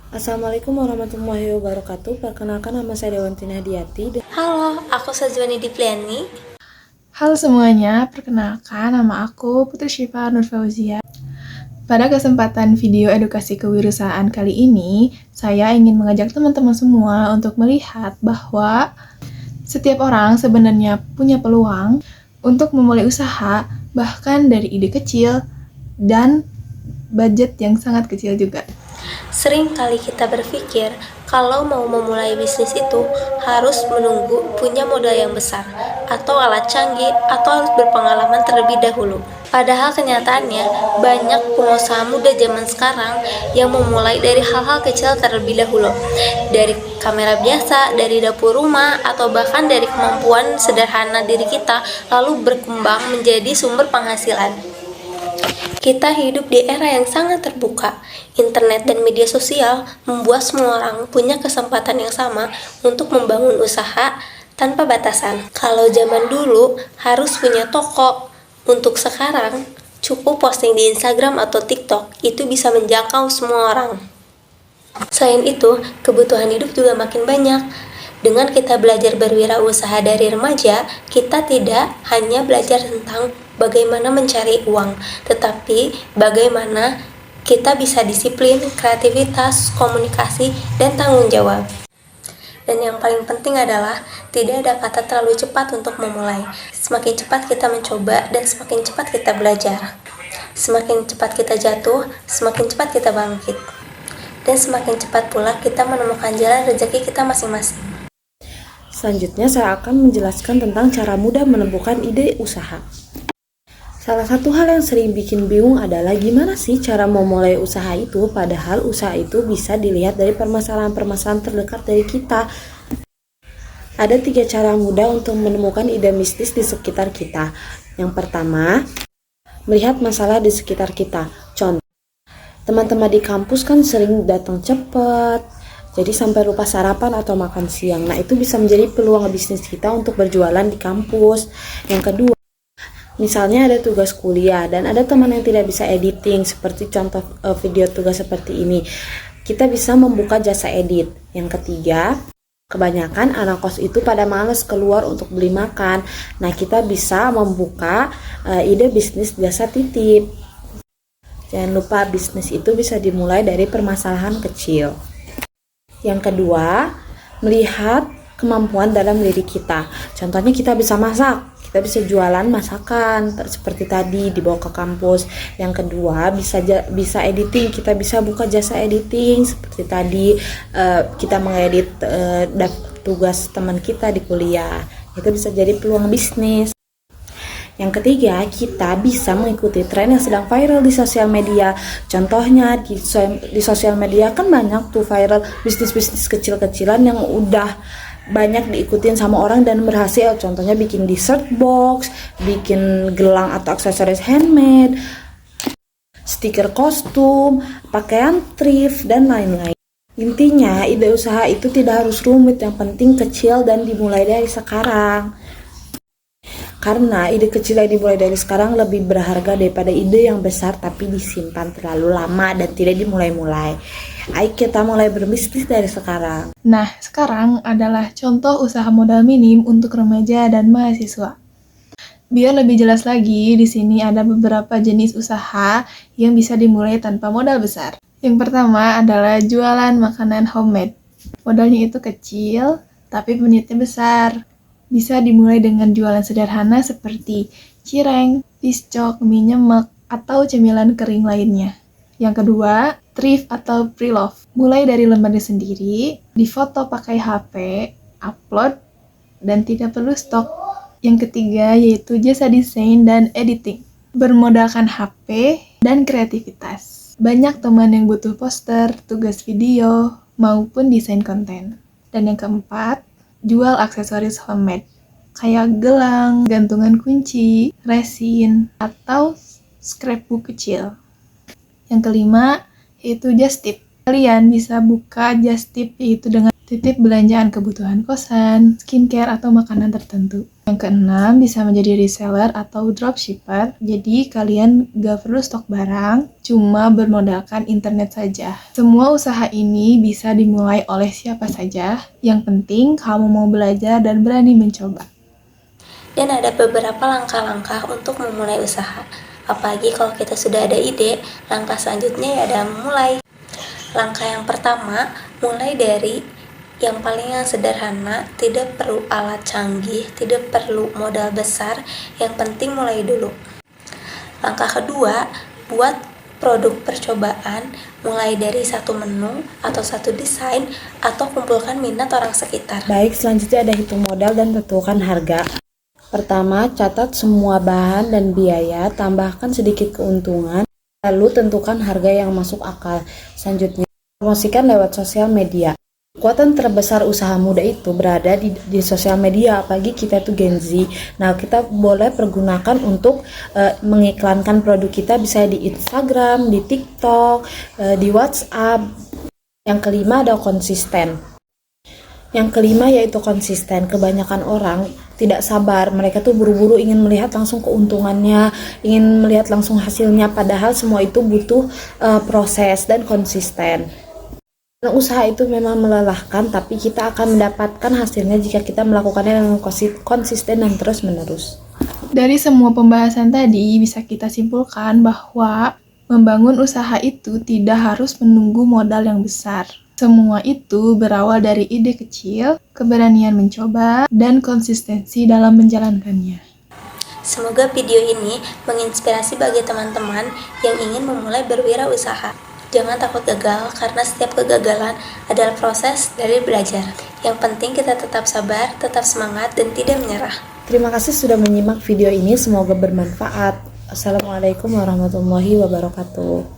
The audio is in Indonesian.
Assalamualaikum warahmatullahi wabarakatuh. Perkenalkan, nama saya Dewanti Nadiati. Halo, aku Sajwani Dipliani. Halo semuanya, perkenalkan nama aku Putri Syifa Nur Fauzia. Pada kesempatan video edukasi kewirausahaan kali ini, saya ingin mengajak teman-teman semua untuk melihat bahwa setiap orang sebenarnya punya peluang untuk memulai usaha, bahkan dari ide kecil dan budget yang sangat kecil juga. Sering kali kita berpikir kalau mau memulai bisnis itu harus menunggu punya modal yang besar, atau alat canggih, atau harus berpengalaman terlebih dahulu. Padahal kenyataannya, banyak pengusaha muda zaman sekarang yang memulai dari hal-hal kecil terlebih dahulu. Dari kamera biasa, dari dapur rumah, atau bahkan dari kemampuan sederhana diri kita, lalu berkembang menjadi sumber penghasilan. Kita hidup di era yang sangat terbuka. Internet dan media sosial membuat semua orang punya kesempatan yang sama untuk membangun usaha tanpa batasan. Kalau zaman dulu harus punya toko, untuk sekarang cukup posting di Instagram atau TikTok, itu bisa menjangkau semua orang. Selain itu, kebutuhan hidup juga makin banyak. Dengan kita belajar berwirausaha dari remaja, kita tidak hanya belajar tentang bagaimana mencari uang, tetapi bagaimana kita bisa disiplin, kreativitas, komunikasi, dan tanggung jawab. Dan yang paling penting adalah tidak ada kata terlalu cepat untuk memulai. Semakin cepat kita mencoba dan semakin cepat kita belajar. Semakin cepat kita jatuh, semakin cepat kita bangkit. Dan semakin cepat pula kita menemukan jalan rezeki kita masing-masing. Selanjutnya, saya akan menjelaskan tentang cara mudah menemukan ide usaha. Salah satu hal yang sering bikin bingung adalah gimana sih cara memulai usaha itu, padahal usaha itu bisa dilihat dari permasalahan-permasalahan terdekat dari kita. Ada 3 cara mudah untuk menemukan ide bisnis di sekitar kita. Yang pertama, melihat masalah di sekitar kita. Contoh, teman-teman di kampus kan sering datang cepat, jadi sampai lupa sarapan atau makan siang. Nah, itu bisa menjadi peluang bisnis kita untuk berjualan di kampus. Yang kedua, misalnya ada tugas kuliah dan ada teman yang tidak bisa editing, seperti contoh video tugas seperti ini. Kita bisa membuka jasa edit. Yang ketiga, kebanyakan anak kos itu pada males keluar untuk beli makan. Nah, kita bisa membuka ide bisnis jasa titip. Jangan lupa, bisnis itu bisa dimulai dari permasalahan kecil. Yang kedua, melihat kemampuan dalam diri kita. Contohnya kita bisa masak, kita bisa jualan masakan seperti tadi dibawa ke kampus. Yang kedua, bisa editing, kita bisa buka jasa editing seperti tadi kita mengedit tugas teman kita di kuliah. Itu bisa jadi peluang bisnis. Yang ketiga, kita bisa mengikuti tren yang sedang viral di sosial media. Contohnya di sosial media kan banyak tuh viral bisnis-bisnis kecil-kecilan yang udah banyak diikutin sama orang dan berhasil. Contohnya bikin dessert box, bikin gelang atau aksesoris handmade, stiker kostum, pakaian thrift, dan lain-lain. Intinya, ide usaha itu tidak harus rumit, yang penting kecil dan dimulai dari sekarang. Karena ide kecil yang dimulai dari sekarang lebih berharga daripada ide yang besar tapi disimpan terlalu lama dan tidak dimulai-mulai. Ayo kita mulai berbisnis dari sekarang. Nah, sekarang adalah contoh usaha modal minim untuk remaja dan mahasiswa. Biar lebih jelas lagi, di sini ada beberapa jenis usaha yang bisa dimulai tanpa modal besar. Yang pertama adalah jualan makanan homemade. Modalnya itu kecil, tapi penitnya besar. Bisa dimulai dengan jualan sederhana seperti cireng, piscok, mie nyemek, atau cemilan kering lainnya. Yang kedua, thrift atau pre-love. Mulai dari lembarnya sendiri, difoto pakai HP, upload, dan tidak perlu stok. Yang ketiga yaitu jasa desain dan editing. Bermodalkan HP dan kreativitas. Banyak teman yang butuh poster, tugas video, maupun desain konten. Dan yang keempat, jual aksesoris homemade kayak gelang, gantungan kunci, resin, atau scrapbook kecil. Yang kelima yaitu just tip. Kalian bisa buka just tip yaitu dengan titip belanjaan kebutuhan kosan, skincare, atau makanan tertentu. Yang keenam, bisa menjadi reseller atau dropshipper, jadi kalian gak perlu stok barang, cuma bermodalkan internet saja. Semua usaha ini bisa dimulai oleh siapa saja, yang penting kamu mau belajar dan berani mencoba. Dan ada beberapa langkah-langkah untuk memulai usaha. Apalagi kalau kita sudah ada ide, langkah selanjutnya ya adalah memulai. Langkah yang pertama, mulai dari yang paling sederhana, tidak perlu alat canggih, tidak perlu modal besar, yang penting mulai dulu. Langkah kedua, buat produk percobaan, mulai dari satu menu atau satu desain, atau kumpulkan minat orang sekitar. Baik, selanjutnya ada hitung modal dan tentukan harga. Pertama, catat semua bahan dan biaya, tambahkan sedikit keuntungan, lalu tentukan harga yang masuk akal. Selanjutnya, promosikan lewat sosial media. Kekuatan terbesar usaha muda itu berada di sosial media, apalagi kita itu Gen Z. Nah, kita boleh pergunakan untuk mengiklankan produk kita, bisa di Instagram, di TikTok, di WhatsApp. Yang kelima ada konsisten. Yang kelima yaitu konsisten. Kebanyakan orang tidak sabar, mereka tuh buru-buru ingin melihat langsung keuntungannya, ingin melihat langsung hasilnya, padahal semua itu butuh proses dan konsisten. Usaha itu memang melelahkan, tapi kita akan mendapatkan hasilnya jika kita melakukannya dengan konsisten dan terus-menerus. Dari semua pembahasan tadi, bisa kita simpulkan bahwa membangun usaha itu tidak harus menunggu modal yang besar. Semua itu berawal dari ide kecil, keberanian mencoba, dan konsistensi dalam menjalankannya. Semoga video ini menginspirasi bagi teman-teman yang ingin memulai berwirausaha. Jangan takut gagal, karena setiap kegagalan adalah proses dari belajar. Yang penting kita tetap sabar, tetap semangat, dan tidak menyerah. Terima kasih sudah menyimak video ini, semoga bermanfaat. Assalamualaikum warahmatullahi wabarakatuh.